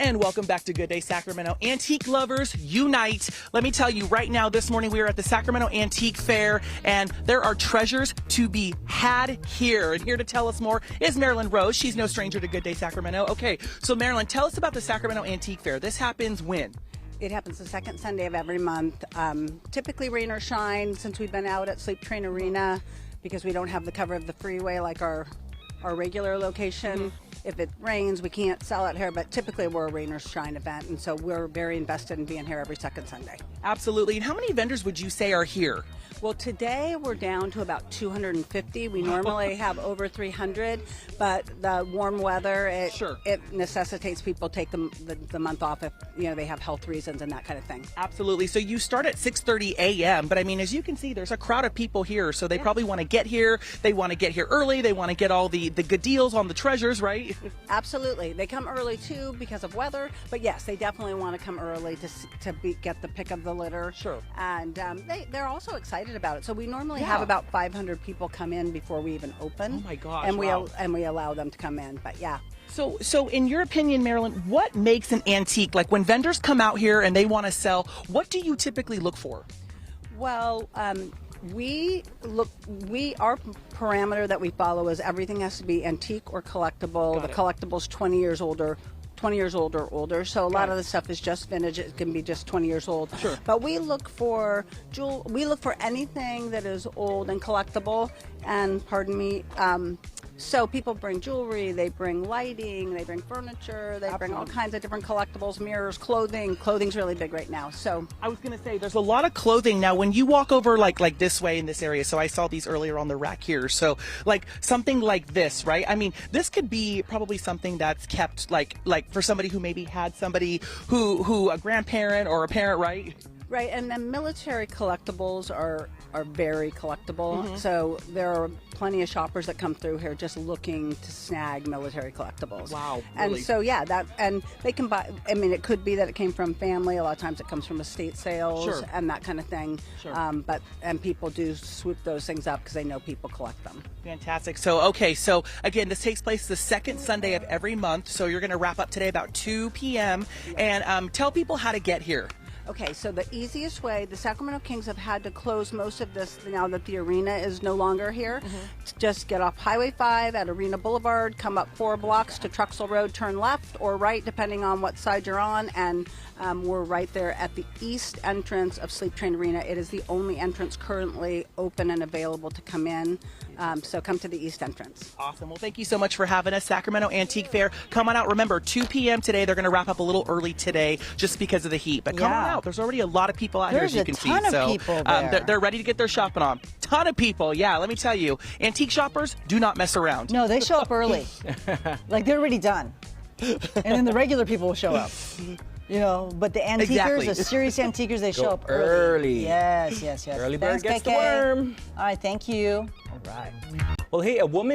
And welcome back to Good Day Sacramento. Antique lovers, unite. Let me tell you right now, this morning we are at the Sacramento Antique Faire, and there are treasures to be had here. And here to tell us more is Marilyn Rose. She's no stranger to Good Day Sacramento. Okay, so Marilyn, tell us about the Sacramento Antique Faire. This happens when? It happens the second Sunday of every month. Typically rain or shine, since we've been out at Sleep Train Arena, because we don't have the cover of the freeway like our regular location. If it rains, we can't sell it here, but typically we're a rain or shine event, and so we're very invested in being here every second Sunday. Absolutely. And how many vendors would you say are here? Well, today we're down to about 250. We normally have over 300, but the warm weather, it necessitates people take the month off if they have health reasons and that kind of thing. Absolutely. So you start at 6:30 a.m., but I mean, as you can see, there's a crowd of people here, so they probably want to get here. They want to get here early. They want to get all the good deals on the treasures, right? Absolutely. They come early too because of weather, but yes, they definitely want to come early to get the pick of the litter. Sure. And they're also excited about it. So we normally have about 500 people come in before we even open. Oh my gosh! And we allow them to come in. But yeah. So in your opinion, Marilyn, what makes an antique? Like when vendors come out here and they want to sell, what do you typically look for? Well, our parameter that we follow is everything has to be antique or collectible. The collectible's 20 years old or older. So a lot of the stuff is just vintage. It can be just 20 years old. Sure. But we look for anything that is old and collectible. And pardon me. So people bring jewelry, they bring lighting, they bring furniture, they bring all kinds of different collectibles, mirrors, clothing. Clothing's really big right now. So I was going to say, there's a lot of clothing now. When you walk over like this way in this area, so I saw these earlier on the rack here. So like something like this, right? I mean, this could be probably something that's kept like for somebody who maybe had somebody who a grandparent or a parent, right? Right, and then military collectibles are very collectible. So there are plenty of shoppers that come through here just looking to snag military collectibles. Wow, and really? so and they can buy. I mean, it could be that it came from family. A lot of times it comes from estate sales and that kind of thing. Sure. And people do swoop those things up because they know people collect them. Fantastic. So so again, this takes place the second Sunday of every month. So you're going to wrap up today about 2 p.m. and tell people how to get here. Okay, so the easiest way, the Sacramento Kings have had to close most of this now that the arena is no longer here. Just get off Highway 5 at Arena Boulevard, come up 4 blocks to Truxell Road, turn left or right, depending on what side you're on, and we're right there at the east entrance of Sleep Train Arena. It is the only entrance currently open and available to come in, so come to the east entrance. Awesome. Well, thank you so much for having us. Sacramento Antique Faire. Come on out. Remember, 2 p.m. today. They're going to wrap up a little early today just because of the heat, but come on out. There's already a lot of people out here, as you can see. There's a ton of people there. They're ready to get their shopping on. Ton of people. Yeah, let me tell you, antique shoppers do not mess around. No, they show up early. Like they're already done. And then the regular people will show up. But the antiquers, the serious antiquers, they show up early. Yes. Early bird gets the worm. All right, thank you. All right. Well, hey, a woman